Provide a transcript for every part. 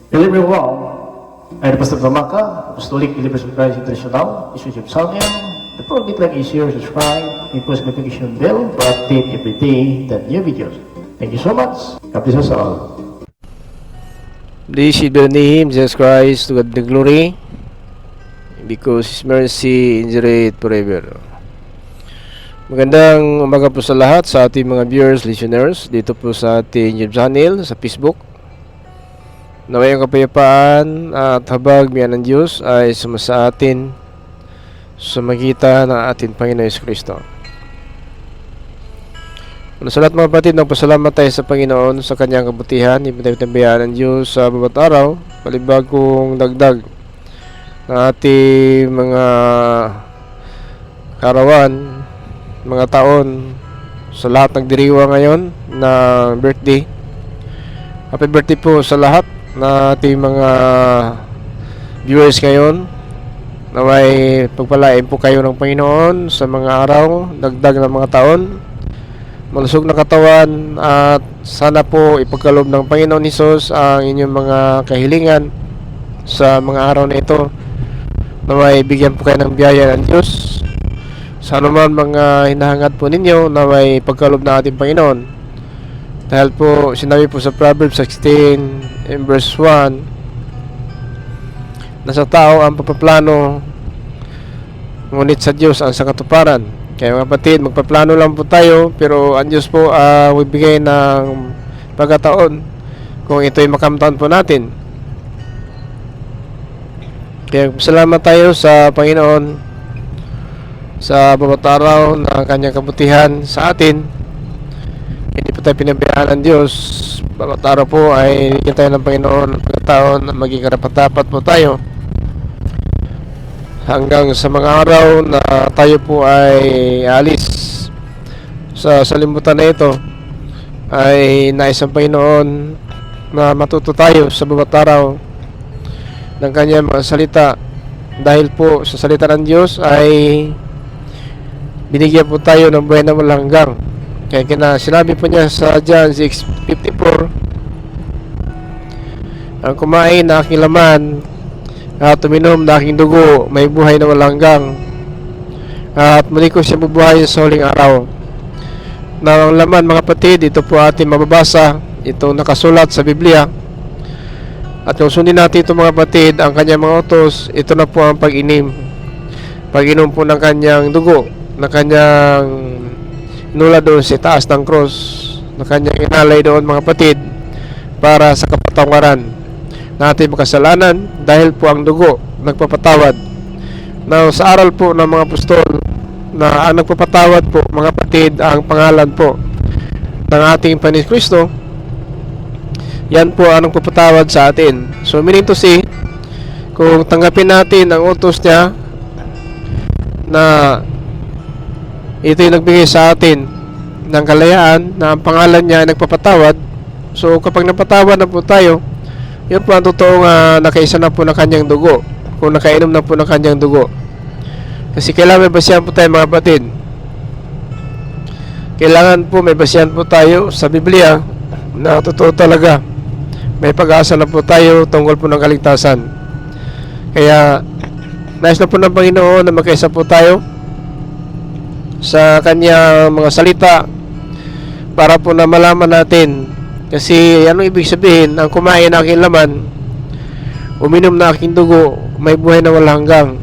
Hello everyone, I'm Pastor Tamaka, Apostolic Believers of Christ International, Bishop Salmian. The program like is share, subscribe, and post notification bell for update every day the new videos. Thank you so much. God bless us all. Blessed be the name Jesus Christ, to God the glory, because His mercy endureth forever. Magandang umaga po sa lahat, sa ating mga viewers, listeners, dito po sa ating YouTube channel, sa Facebook. Naway ang kapayapaan at habag miyan ng Diyos ay sumasa atin sa magitan ng ating Panginoon Yesu Kristo. Sa lahat mga kapatid, nagpasalamat tayo sa Panginoon sa kanyang kabutihan. Ipinagtambayan ng Diyos sa bawat araw, palibag kong dagdag ng ating mga karawan, mga taon, sa lahat ng diriwa ngayon na birthday. Happy birthday po sa lahat na ating mga viewers ngayon. Naway pagpalain po kayo ng Panginoon sa mga araw, dagdag ng mga taon, malusog na katawan, at sana po ipagkaloob ng Panginoon Hesus ang inyong mga kahilingan sa mga araw na ito. Naway bigyan po kayo ng biyaya ng Diyos sa anuman mga hinahangad po ninyo. Naway pagkaloob ng ating Panginoon, dahil po sinabi po sa Proverbs 16 in verse 1, na sa tao ang papaplano, ngunit sa Diyos ang sakatuparan. Kaya mga kapatid, magpaplano lang po tayo, pero ang Diyos po bibigay ng pagkataon kung ito'y makamtan po natin. Kaya salamat tayo sa Panginoon sa bawat araw na kanyang kabutihan sa atin. Hindi po tayo pinabayaan ng Diyos. Bawat araw po ay bigyan tayo ng Panginoon ng pagkataon na maging karapat-dapat po tayo, hanggang sa mga araw na tayo po ay alis sa salimutan na ito. Ay nais ang Panginoon na matuto tayo sa bawat araw ng kanyang mga salita, dahil po sa salita ng Diyos ay binigyan po tayo ng buhay na walang hanggang. Kaya sinabi po niya sa John 6:54, ang kumain na aking laman at uminom na aking dugo, may buhay na walang hanggang, at muli ko siya bubuhayin sa huling araw. Na ang laman, mga kapatid, ito po ating mababasa, ito nakasulat sa Biblia. At kung sundin natin ito, mga kapatid, ang kanyang mga utos, ito na po ang pag-inom po ng kanyang dugo, na kanyang inula doon sa taas ng cross, na kanyang inalay doon, mga kapatid, para sa kapatawaran natin makasalanan, dahil po ang dugo nagpapatawad. Now, sa aral po ng mga apostol, na ang nagpapatawad po, mga kapatid, ang pangalan po ng ating Panginoon Kristo. Yan po ang nagpapatawad sa atin. So meaning to say, kung tanggapin natin ang utos niya, na ito'y nagbigay sa atin ng kalayaan, na ang pangalan niya ay nagpapatawad. So kapag napatawad na po tayo, yun po ang totoong nakaisa na po ng kanyang dugo, kung nakainom na po ng kanyang dugo. Kasi kailangan may basihan po tayo, mga kapatid. Kailangan po may basihan po tayo sa Biblia, na totoo talaga may pag-asa na po tayo tungkol po ng kaligtasan. Kaya nais na po ng Panginoon na magkaisa po tayo sa kanyang mga salita, para po na malaman natin. Kasi anong ibig sabihin, ang kumain na aking laman, uminom na aking dugo, may buhay na walang hanggang,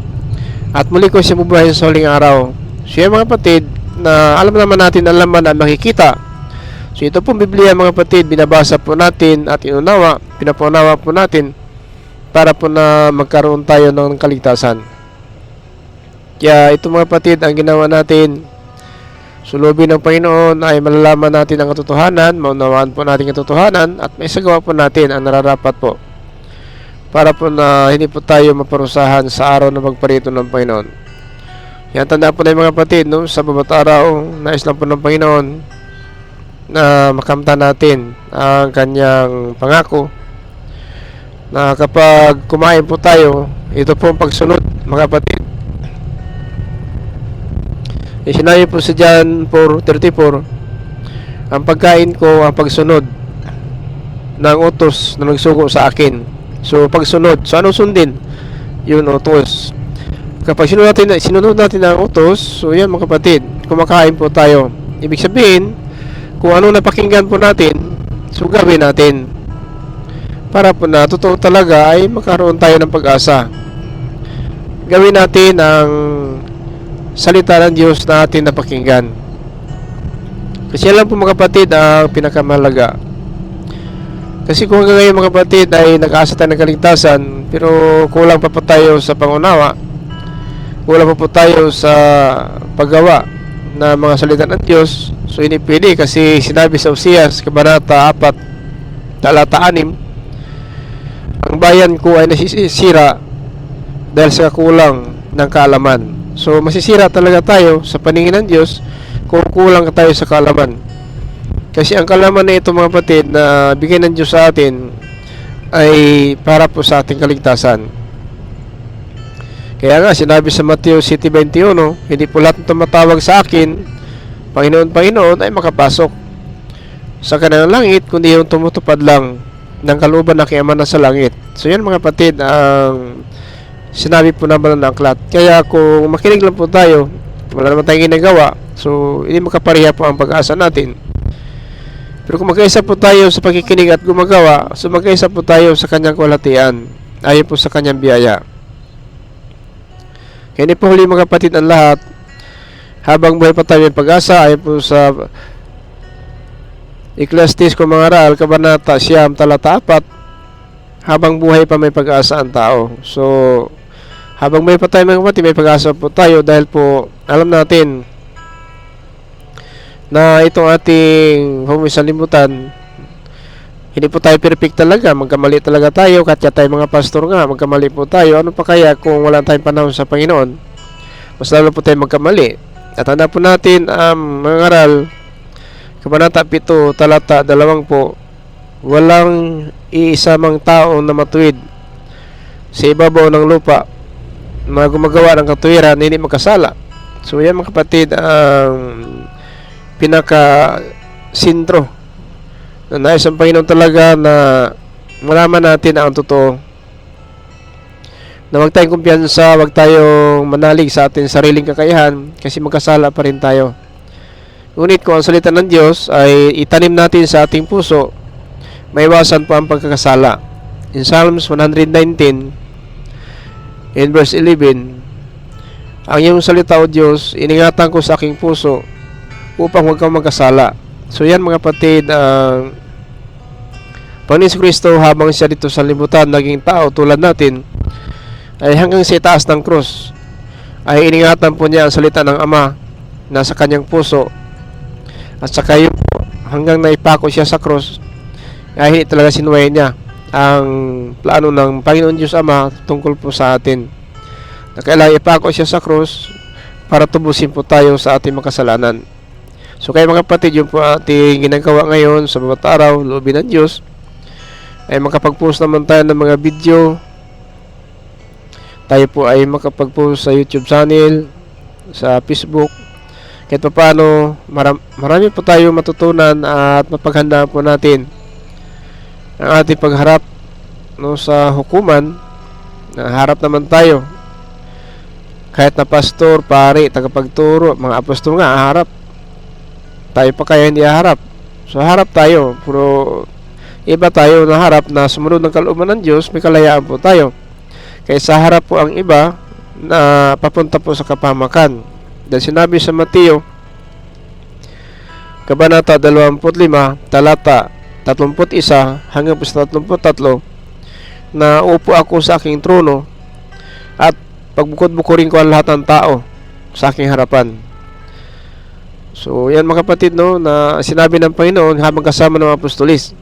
at muli ko siya bubuhayin sa huling araw. So yan, mga kapatid, na alam naman natin ang laman ang makikita. So ito pong Biblia, mga kapatid, binabasa po natin at pinapaunawa po natin, para po na magkaroon tayo ng kaligtasan. Kaya ito, mga kapatid, ang ginawa natin. Sulubin ng Panginoon ay malalaman natin ang katotohanan, maunawaan po natin ang katotohanan, at may sagawa po natin ang nararapat po, para po na hindi po tayo maparusahan sa araw na magparito ng Panginoon. Yan, tanda po na yung mga kapatid, no? Sa bawat araw, nais lang po ng Panginoon na makamtan natin ang kanyang pangako, na kapag kumain po tayo, ito po ang pagsunod, mga kapatid. Sinabi po sa John 4:34, ang pagkain ko ang pagsunod ng utos na nagsugo sa akin. So pagsunod, so anong sundin? Yun, utos. Kapag sinunod natin ang utos, so yan mga kapatid, kumakain po tayo. Ibig sabihin, kung anong napakinggan po natin, so gawin natin. Para po na totoo talaga ay magkaroon tayo ng pag-asa. Gawin natin ang salita ng Diyos na ating napakinggan. Kasi yan lang po mga kapatid ang pinakamahalaga. Kasi kung hanggang ngayon mga kapatid ay nag-aasa tayo ng kaligtasan, pero kulang pa po tayo sa pangunawa, kulang pa po tayo sa paggawa na mga salita ng Diyos, so hindi pwede kasi sinabi sa Usias, Kabanata 4, talata 6, ang bayan ko ay nasisira dahil sa kulang ng kaalaman. So masisira talaga tayo sa paningin ng Diyos kung kulang tayo sa kaalaman. Kasi ang kaalaman na ito mga kapatid na bigay ng Diyos sa atin ay para po sa ating kaligtasan. Kaya nga sinabi sa Mateo 7:21, hindi po lahat ng tumatawag sa akin, Panginoon, Panginoon, ay makapasok sa kanilang langit, kundi yung tumutupad lang ng kalooban ng Ama na sa langit. So yan mga kapatid ang sinabi po naman ng aklat. Kaya kung makinig lang po tayo, wala naman tayong ginagawa, so hindi makapareha po ang pag-asa natin. Pero kung magkaisa po tayo sa pagkikinig at gumagawa, so magkaisa po tayo sa kanyang kalwalhatian, ayon po sa kanyang biyaya. Kaya hindi po huli mga kapatid ang lahat, habang buhay pa tayo may pag-asa, ayon po sa Ecclesiastes kung mga aral, Kabanata 9, talata 4, habang buhay pa may pag-asa ang tao. So habang buhay pa tayo mga kapatid, may pag-asa po tayo dahil po alam natin na itong ating humisalimutan, hindi po tayo perfect talaga, magkamali talaga tayo, kahit tayo mga pastor nga, magkamali po tayo. Ano pa kaya kung wala tayong panahon sa Panginoon? Mas lalo po tayo magkamali. At handa po natin ang mga aral, Kabanata 7, talata 20, walang iisa mang tao na matuwid sa ibabaw ng lupa na gumagawa ng katuwiran, hindi makasala. So yan mga kapatid ang pinaka sintro na nais ang Panginoon talaga na malaman natin ang totoo, na huwag tayong kumpiyansa, huwag tayong manalig sa ating sariling kakayahan kasi magkasala pa rin tayo. Ngunit kung ang salita ng Diyos ay itanim natin sa ating puso, maiwasan po ang pagkakasala. In Psalms 119 in verse 11, ang iyong salita o Diyos, iningatan ko sa aking puso upang huwag kang magkasala. So yan mga kapatid, ang Panginoon Kristo habang siya dito sa libutan naging tao tulad natin, ay hanggang sa itaas ng krus ay iningatan po niya ang salita ng Ama na sa kanyang puso, at saka yung hanggang naipako siya sa krus ay hindi talaga sinuway niya ang plano ng Panginoon Diyos Ama tungkol po sa atin, na kailangan ipako siya sa krus para tubusin po tayo sa ating makasalanan. So kaya mga kapatid, yung po ating ginagawa ngayon sa bawat araw, loobin ng Diyos, ay makapag-post naman tayo ng mga video. Tayo po ay makapag-post sa YouTube channel, sa Facebook. Kahit pa paano, marami po tayo matutunan at mapaghandaan po natin ang ating pagharap sa hukuman. Harap naman tayo. Kahit na pastor, pare, tagapagturo, mga apostol nga, harap. Tayo pa kaya hindi harap. So harap tayo, pero iba tayo na harap na sumunod ng kalooban ng Diyos, may kalayaan po tayo. Kaysa harap po ang iba na papunta po sa kapahamakan. Dahil sinabi sa Mateo Kabanata 25, talata 31 hanggang 33, na upo ako sa aking trono at pagbukod-bukurin ko ang lahat ng tao sa aking harapan. So yan mga kapatid, na sinabi ng Panginoon habang kasama ng mga apostolis,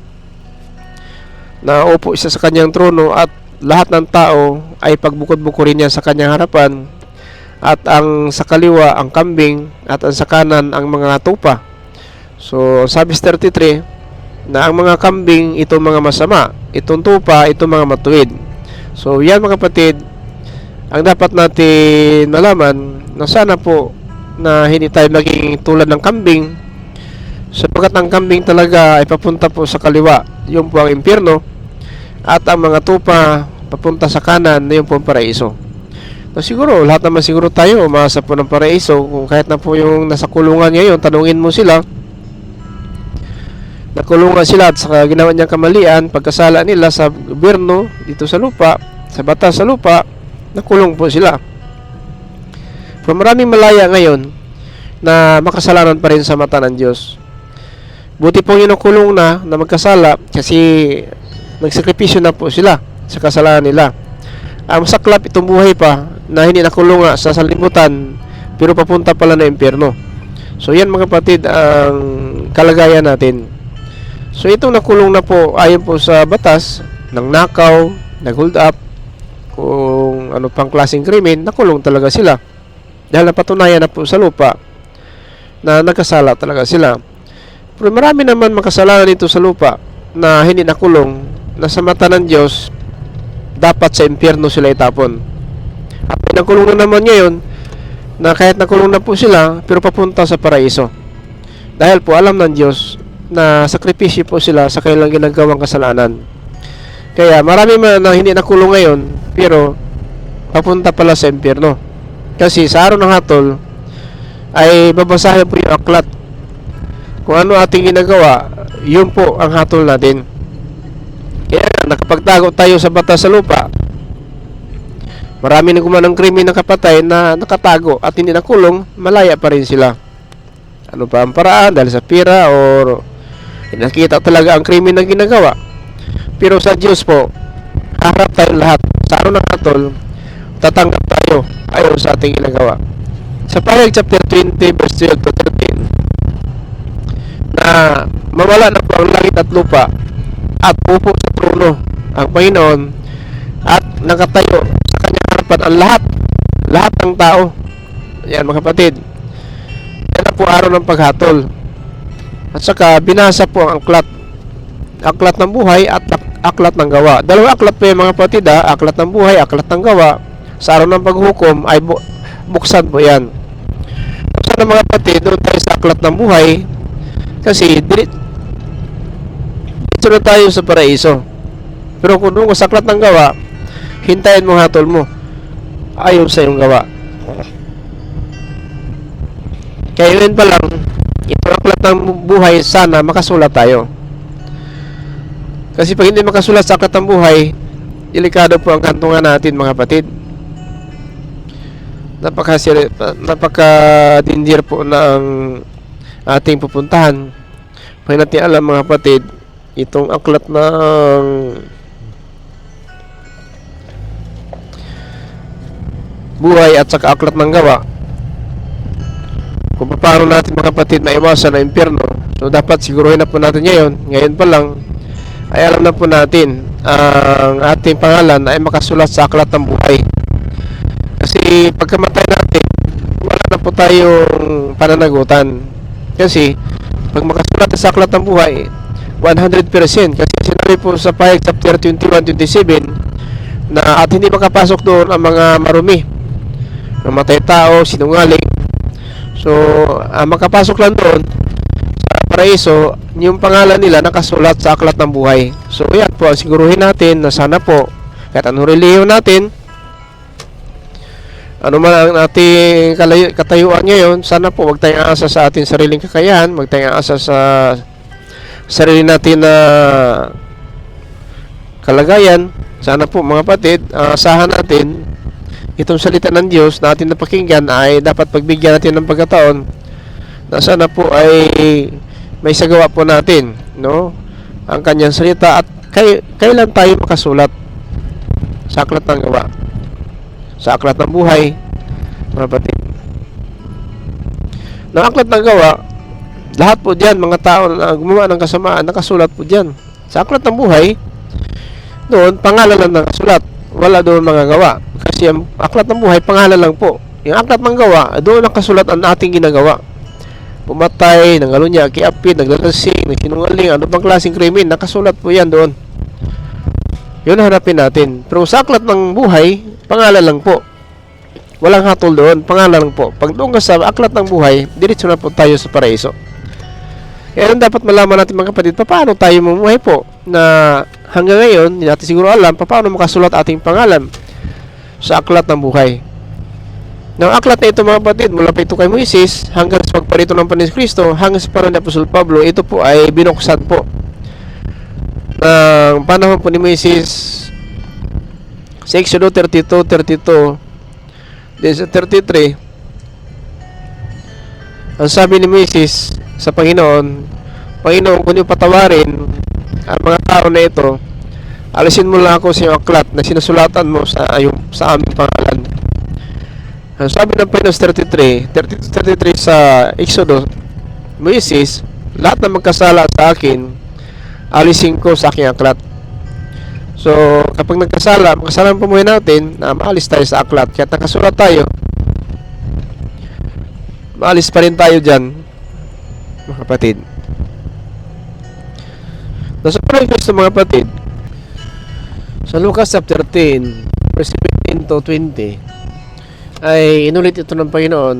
na upo siya sa kanyang trono at lahat ng tao ay pagbukod-bukurin niya sa kanyang harapan, at ang sa kaliwa ang kambing at ang sa kanan ang mga tupa. So sabi sa 33 na ang mga kambing ito mga masama, itong tupa ito mga matuwid. So yan mga kapatid ang dapat natin malaman, na sana po na hindi tayo maging tulad ng kambing, sapagkat ang kambing talaga ay papunta po sa kaliwa, yung po ang impyerno, at ang mga tupa papunta sa kanan na yung po ang paraiso. So, siguro, lahat naman siguro tayo umaasa po ng paraiso. Kung kahit na po yung nasa kulungan ngayon, tanungin mo sila, nakulungan sila at saka ginawa niyang kamalian, pagkasala nila sa gobyerno, dito sa lupa, sa batas sa lupa, nakulong po sila. Pero maraming malaya ngayon na makasalanan pa rin sa mata ng Diyos. Buti po yung nakulong na magkasala kasi nagsakripisyo na po sila sa kasalanan nila. Ang masaklap itong buhay pa na hindi nakulong nga sa salimutan pero papunta pala na impyerno. So yan mga kapatid ang kalagayan natin. So itong nakulong na po ayon po sa batas ng nakaw, nag-hold up, kung ano pang klaseng krimen, nakulong talaga sila. Dahil napatunayan na po sa lupa na nagkasala talaga sila. Pero marami naman makasalanan dito sa lupa na hindi nakulong, na sa mata ng Diyos dapat sa impyerno sila itapon. At may nakulong na naman ngayon na kahit nakulong na po sila pero papunta sa paraiso. Dahil po alam ng Diyos na sakripisyo po sila sa kanilang ginagawang kasalanan. Kaya marami man na hindi nakulong ngayon pero papunta pala sa impyerno. Kasi sa araw ng hatol ay babasahin po yung aklat. Kung ano ating ginagawa, yun po ang hatol natin. Kaya nakapagtago tayo sa batas sa lupa, marami na gumawa ng krimen ng kapatay na nakatago at hindi nakulong, malaya pa rin sila. Ano pa ang paraan? Dahil sa pira or nakita talaga ang krimen na ginagawa. Pero sa Diyos po, harap tayo lahat. Sa araw ng hatol, tatanggap tayo ayon sa ating ginagawa. Sa Pahayag chapter 20 verse 12 to 13, na mawala na po ang langit at lupa at upo sa trono ang Panginoon at nakatayo sa kanyang harapan ang lahat ng tao. Yan mga kapatid, yan na po araw ng paghatol. At saka binasa po ang aklat ng buhay at aklat ng gawa. Dalawang aklat po yung mga kapatid, aklat ng buhay, aklat ng gawa. Sa araw ng paghukom ay buksan po yan. Sa mga kapatid, doon tayo sa aklat ng buhay kasi dito na tayo sa paraiso. Pero kung doon sa aklat ng gawa, hintayin mo hatol mo ayon sa iyong gawa. Kaya yun pa lang, itong aklat ng buhay, sana makasulat tayo. Kasi pag hindi makasulat sa aklat ng buhay, delikado po ang kantungan natin mga kapatid. Napaka-dindir po na ang ating pupuntahan. Pag natin alam mga kapatid, itong aklat ng buhay at saka aklat ng gawa, kung paano natin mga kapatid maiwasan na impyerno. So dapat siguruhin na po natin ngayon pa lang ay alam na po natin ang ating pangalan ay makasulat sa aklat ng buhay. Kasi pagkamatay natin, wala na po tayong pananagutan. Kasi pag makasulat sa aklat ng buhay, 100%. Kasi sinabi po sa Pahayag chapter 21-27 na at hindi makapasok doon ang mga marumi, mamatay tao, sinungaling. So makapasok lang doon sa paraiso yung pangalan nila nakasulat sa aklat ng buhay. So yan po, siguruhin natin na sana po kahit anong relihiyon natin, ano man ang ating katayuan ngayon, sana po wag tayong aasa sa ating sariling kakayahan, wag tayong aasa sa sarili natin na kalagayan. Sana po mga kapatid, asahan natin itong salita ng Diyos na ating napakinggan ay dapat pagbigyan natin ng pagkataon na sana po ay may sagawa po natin, no, ang kanyang salita at kailan tayo makasulat sa aklat ng gawa, sa aklat ng buhay mga kapatid. Na aklat ng gawa, lahat po diyan mga tao na gumawa ng kasamaan nakasulat po diyan. Sa aklat ng buhay, doon pangalan lang nakasulat, wala doon mga gawa. Kasi ang aklat ng buhay pangalan lang po. Yung aklat ng gawa, doon nakasulat ang ating ginagawa. Pumatay, nangalunya, kiapid, naglalasing, nagsinungaling, ano bang klaseng krimen, nakasulat po yan doon. Yun hanapin natin. Pero sa aklat ng buhay, pangalan lang po. Walang hatol doon, pangalan lang po. Pag doon ka sa aklat ng buhay, diretso na po tayo sa paraiso. Kaya dapat malaman natin mga kapatid, paano tayo mamuhay po na hanggang ngayon, hindi natin siguro alam paano makasulat ating pangalan sa aklat ng buhay. Ng aklat na ito mga kapatid, mula pa ito kay Moises hanggang sa pagparito ng Panginoon Kristo hanggang sa panahon ni Apostol Pablo, ito po ay binuksan po ng panahon po ni Moises sa Exodo 32 din sa 33. Ang sabi ni Moises sa Panginoon, Panginoon, kung yung patawarin ang mga tao na ito, alisin mo lang ako sa iyong aklat na sinusulatan mo sa aming pangalan. Ang sabi ng Panginoon 33 sa Exodo, Moises, lahat na magkasala sa akin, alisin ko sa aking aklat. So, kapag magkasala po muna natin na maalis tayo sa aklat. Kaya nakasulat tayo, maalis pa rin tayo dyan, mga kapatid. Nasa Panginoon Kristo, mga kapatid, sa Lucas chapter 10, verse 15 to 20, ay inulit ito ng Panginoon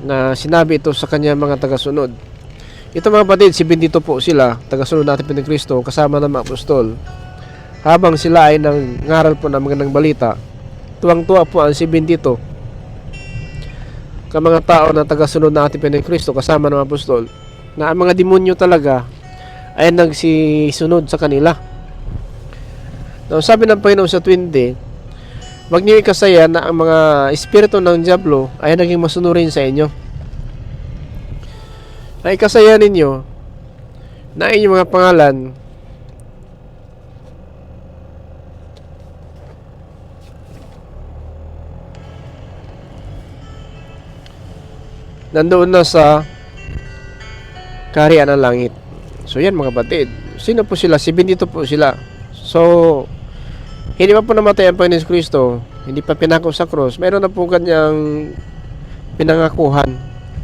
na sinabi ito sa kanya mga tagasunod. Ito mga kapatid, 72 po sila, tagasunod natin po ng Kristo, kasama ng mga apostol. Habang sila ay nangaral po ng magandang balita, tuwang-tuwa po ang 72 ka mga tao na tagasunod natin po ng Kristo, kasama ng mga apostol, na ang mga demonyo talaga ay nagsisunod sa kanila. Now, sabi ng Panginoon sa 20, wag niyo ikasaya na ang mga espiritu ng diablo ay naging masunurin sa inyo. Ay ikasaya ninyo na inyong mga pangalan nandoon na sa kaharian ng langit. So yan mga kapatid, sino po sila? 72 po sila. So hindi pa po namatay ang Panginoon Kristo, hindi pa pinako sa cross, meron na po kanyang pinangakuhan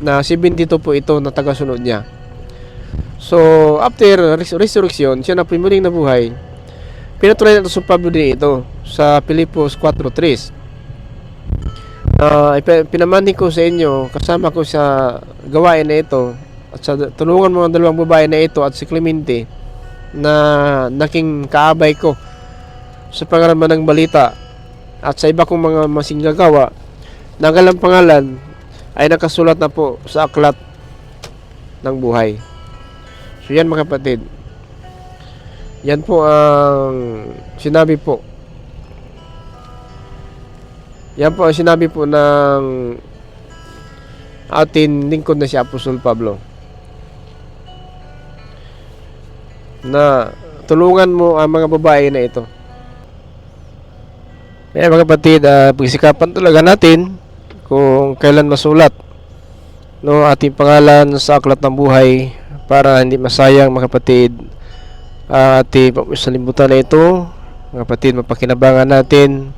na 72 po ito na tagasunod niya. So, after resurrection, siya na po muling nabuhay. Pinatuloy na ito sa Pablo din ito sa Filipos 4:3. Pinamani ko sa inyo, kasama ko sa gawain na ito, at sa tulungan mga dalawang babae na ito at si Clemente na naking kaabay ko sa pangaraman ng balita at sa iba kong mga masinggagawa na ang kanilang pangalan ay nakasulat na po sa aklat ng buhay. So yan mga kapatid, yan po ang sinabi po, yan po ang sinabi po ng ating lingkod na si Apostol Pablo, na tulungan mo ang mga babae na ito. Kaya mga kapatid, pagsikapan talaga natin kung kailan masulat ating pangalan sa aklat ng buhay para hindi masayang mga kapatid ating pagkasalimutan na ito. Mga kapatid, mapakinabangan natin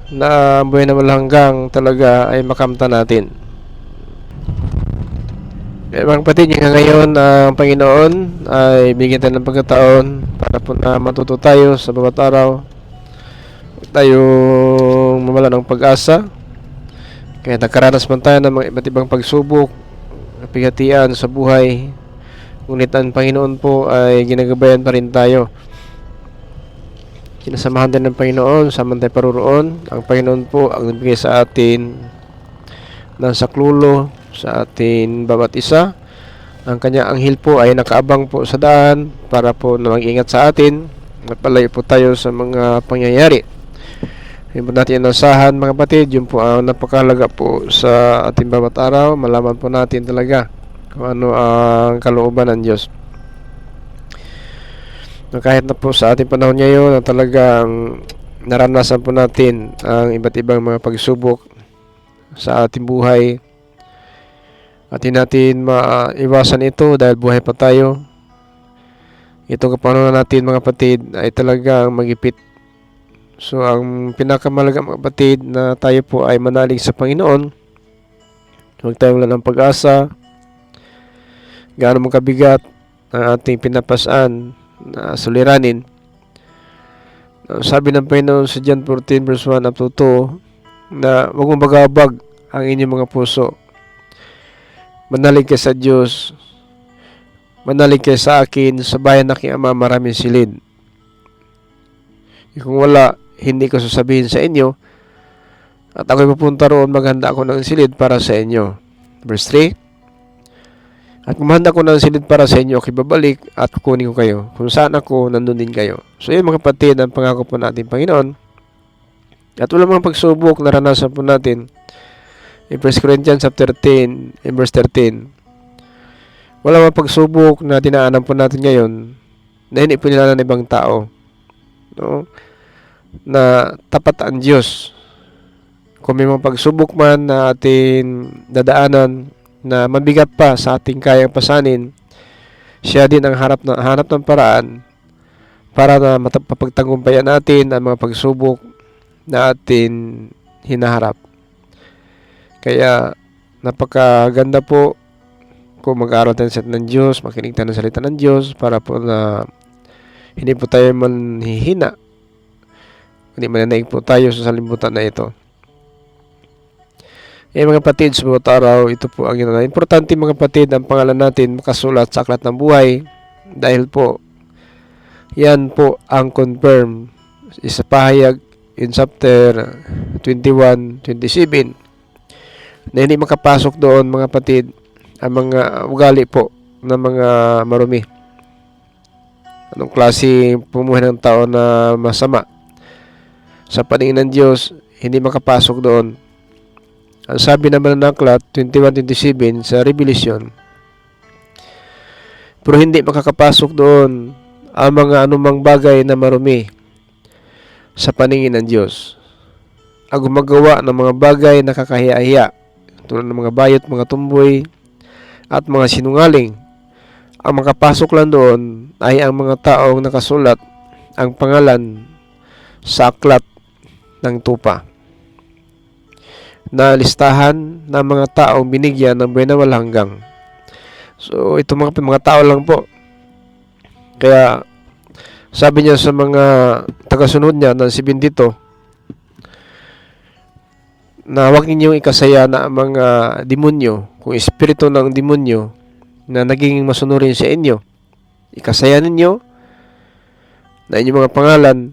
na buhay na malahanggang talaga ay makamtan natin. Kaya mga kapatid, ngayon ang Panginoon ay bigyan tayo ng pagkataon para po na matuto tayo sa bawat araw, tayong mamala ng pag-asa. Kaya nakaranas man tayo ng mga iba't ibang pagsubok, kapigatian sa buhay, ngunit ang Panginoon po ay ginagabayan pa rin tayo. Sinasamahan din ng Panginoon, saman tayo paruroon. Ang Panginoon po ang nagbigay sa atin ng saklulo sa atin bawat isa. Ang kanya anghel po ay nakaabang po sa daan para po na mag-ingat sa atin, mapalayo po tayo sa mga pangyayari. Yun po natin inasahan mga kapatid, yun po ang napakahalaga po sa ating bawat araw. Malaman po natin talaga kung ano ang kalooban ng Diyos. Kahit na po sa ating panahon ngayon na talagang naranasan po natin ang iba't ibang mga pagsubok sa ating buhay, at hindi natin maiwasan ito dahil buhay pa tayo. Itong kapanahonan natin mga kapatid ay talagang magipit. So ang pinakamalaga mga kapatid na tayo po ay manalig sa Panginoon. Huwag tayong wala ng pag-asa. Gaano mong kabigat ang ating pinapasaan na suliranin. Sabi ng Panginoon sa John 14 verse 1 up to 2 na huwag mong bagabag ang inyong mga puso. Manalig kayo sa Diyos. Manalig kayo sa akin, sa bayan na aking Ama maraming silid. Kung wala, hindi ko sasabihin sa inyo. At ako'y pupunta roon, maghanda ako ng silid para sa inyo. Verse 3. At kung mahanda ko ng silid para sa inyo, ako'y babalik at kukunin ko kayo. Kung saan ako, nandun din kayo. So yun mga kapatid, ang pangako po natin Panginoon. At wala mga pagsubok, naranasan po natin. In 1 Corinthians chapter 10, in verse 13. Wala mga pagsubok na dinaanan po natin ngayon na hindi po nila ng ibang tao. No? Na tapat ang Diyos. Kung may mga pagsubok man na ating dadaanan na mabigat pa sa ating kayang pasanin, siya din ang hanap ng paraan para na mapagtagumpayan natin ang mga pagsubok na atin hinaharap. Kaya napakaganda po kung mag-aaral tayo sa ng Diyos, makinig tayo ng salita ng Diyos para po na hindi po tayo manhihina, hindi mananaig po tayo sa salimutan na ito. Mga kapatid, sa bawat araw, ito po ang ginagawa. Importante mga kapatid, ang pangalan natin makasulat sa aklat ng buhay dahil po, yan po ang confirm sa pahayag in chapter 21, 27 na hindi makapasok doon mga kapatid ang mga ugali po ng mga marumi. Anong klase pumuhay ng tao na masama sa paningin ng Diyos, hindi makapasok doon. Ang sabi naman ng aklat 21:27 sa Revelation, pero hindi makakapasok doon ang mga anumang bagay na marumi sa paningin ng Diyos. Ang gumagawa ng mga bagay na kakahiya-hiya, tulad ng mga bayot, mga tumboy, at mga sinungaling. Ang makapasok lang doon ay ang mga taong nakasulat ang pangalan sa aklat ng tupa, na listahan ng mga taong binigyan ng buhay na walang hanggang. So, ito mga tao lang po. Kaya, sabi niya sa mga tagasunod niya ng 72, na huwag ninyong ikasaya na ang mga demonyo, kung espiritu ng demonyo na naging masunurin sa inyo. Ikasaya ninyo na inyong mga pangalan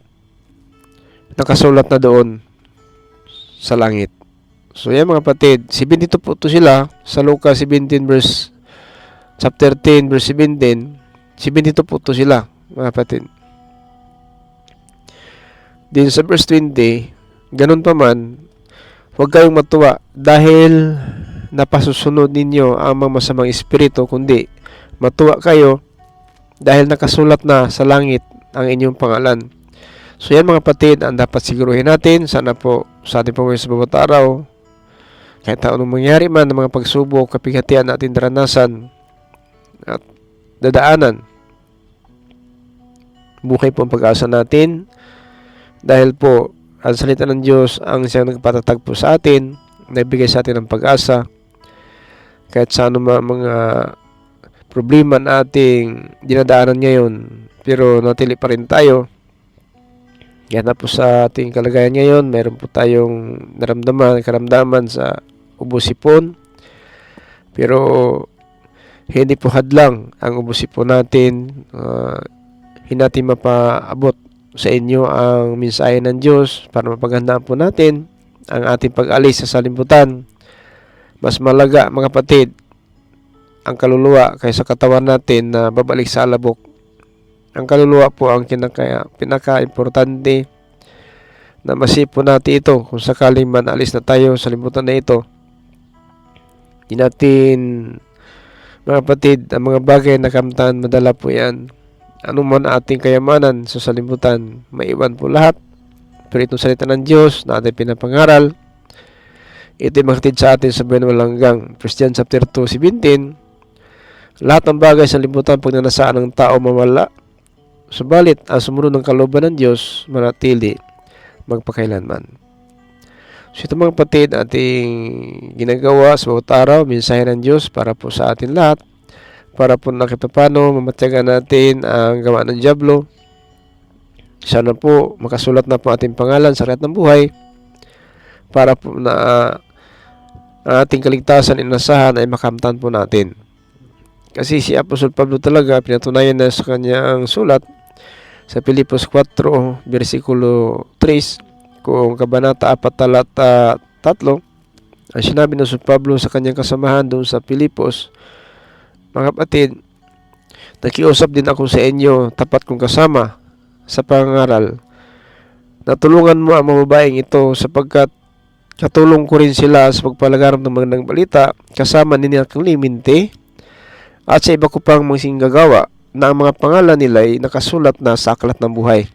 nakasulat na doon sa langit. So yan mga kapatid, 72 po ito sila sa Lucas 17 verse chapter 10 verse 17. 72 po ito sila mga kapatid. Din sa verse 20, ganun pa man, huwag kayong matuwa dahil napasusunod ninyo ang mga masamang espiritu, kundi matuwa kayo dahil nakasulat na sa langit ang inyong pangalan. So yan mga kapatid, ang dapat siguruhin natin. Sana po sa ating pamumuhay sa bawat araw, kahit anong mangyari man ng mga pagsubok, kapighatian natin daranasan at dadaanan, buhay po ang pag-asa natin dahil po ang salita ng Diyos ang siyang nagpatatag po sa atin, nagbigay sa atin ng pag-asa kahit sa anumang mga problema na ating dinadaanan ngayon, pero natili pa rin tayo. Yan na po sa ating kalagayan ngayon, meron po tayong karamdaman sa ubo-sipon, pero hindi po hadlang ang ubo-sipon natin. Hindi natin mapaabot sa inyo ang mensahe ng Diyos para mapaghandaan po natin ang ating pag-alis sa salimutan. Mas malaga mga kapatid ang kaluluwa kaysa katawan natin na babalik sa alabok. Ang kaluluwa po ang pinaka-importante na masipon natin ito kung sakaling man alis na tayo sa limutan na ito. Di natin mga kapatid, ang mga bagay na kamtan, madala po yan. Ano man ating kayamanan sa salimutan, maiwan po lahat. Pero itong salita ng Diyos na ating pinapangaral, ito ay makatid sa atin sa buwan walang hanggang. 1 John chapter 2:17, lahat ng bagay sa limutan pag nanasaan ng tao mawala, subalit ang sumunod ng kalooban ng Diyos manatili magpakailanman. So ito mga kapatid, ating ginagawa sa bawat araw, mensahe ng Diyos para po sa atin lahat, para po nakipapano mamatyagan natin ang gawa ng dyablo. Sana po makasulat na po ating pangalan sa aklat ng buhay para po na ang ating kaligtasan inasahan ay makamtan po natin. Kasi si Apostol Pablo talaga pinatunayan na sa kanyang sulat sa Filipos 4, versikulo 3, kung kabanata 4 talata 3, ang sinabi ng San Pablo sa kanyang kasamahan doon sa Filipos, mga kapatid, nakiusap din ako sa inyo, tapat kong kasama sa pangaral, natulungan mo ang mga babaeng ito sapagkat katulong ko rin sila sa pagpalaganap ng magandang balita kasama ni Clemente at sa iba ko pang mga singgagawa na ang mga pangalan nila ay nakasulat na sa aklat ng buhay.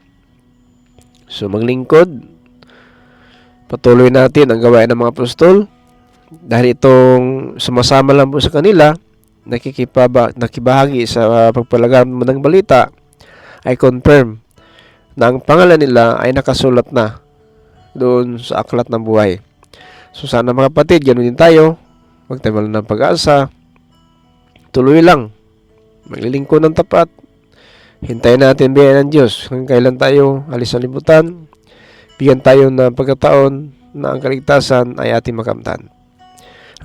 So maglingkod, patuloy natin ang gawain ng mga apostol dahil itong sumasama lang po sa kanila, nakibahagi sa pagpalaganap ng magandang balita ay confirm na ang pangalan nila ay nakasulat na doon sa aklat ng buhay. So sana mga kapatid, ganoon din tayo. Huwag tayo mawalan ng pag-asa. Tuloy lang. Maglilingkod ng tapat. Hintayin natin biyaya ng Diyos. Kung kailan tayo alis sa libutan, bigyan tayo ng pagkataon na ang kaligtasan ay ating makamtan.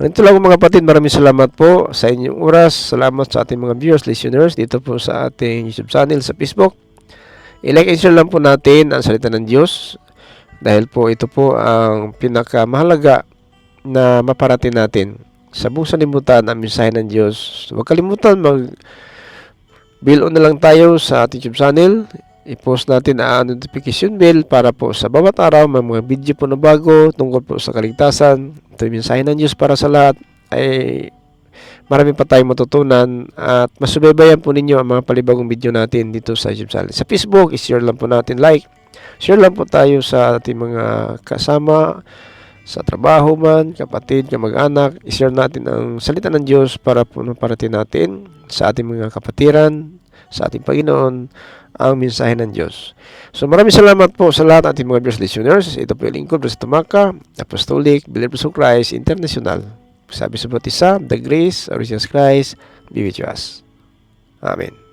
Ito lang mga kapatid, maraming salamat po sa inyong oras. Salamat sa ating mga viewers, listeners dito po sa ating YouTube channel sa Facebook. I-like and share lang po natin ang salita ng Diyos dahil po ito po ang pinakamahalaga na maparating natin sa buong sanlibutan ang mensahe ng Diyos. Huwag kalimutan bill on na lang tayo sa ating YouTube channel. I-post natin ang notification bell para po sa bawat araw may mga video po na bago tungkol po sa kaligtasan. Ito yung mensahe ng Diyos para sa lahat ay marami pa tayong matutunan at masubaybayan po ninyo ang mga palibagong video natin dito sa YouTube channel. Sa Facebook, i-share lang po natin, share lang po tayo sa ating mga kasama sa trabaho man, kapatid, kamag-anak. I-share natin ang salita ng Diyos para po maparating natin sa ating mga kapatiran, sa ating Panginoon, ang mensahe ng Diyos. So maraming salamat po sa lahat ng ating mga viewers, listeners. Ito po yung lingkod, Brother Tumaka, Apostolic, Believers of Christ, International. Sabi sa bawat isa, the grace of Jesus Christ be with us. Amen.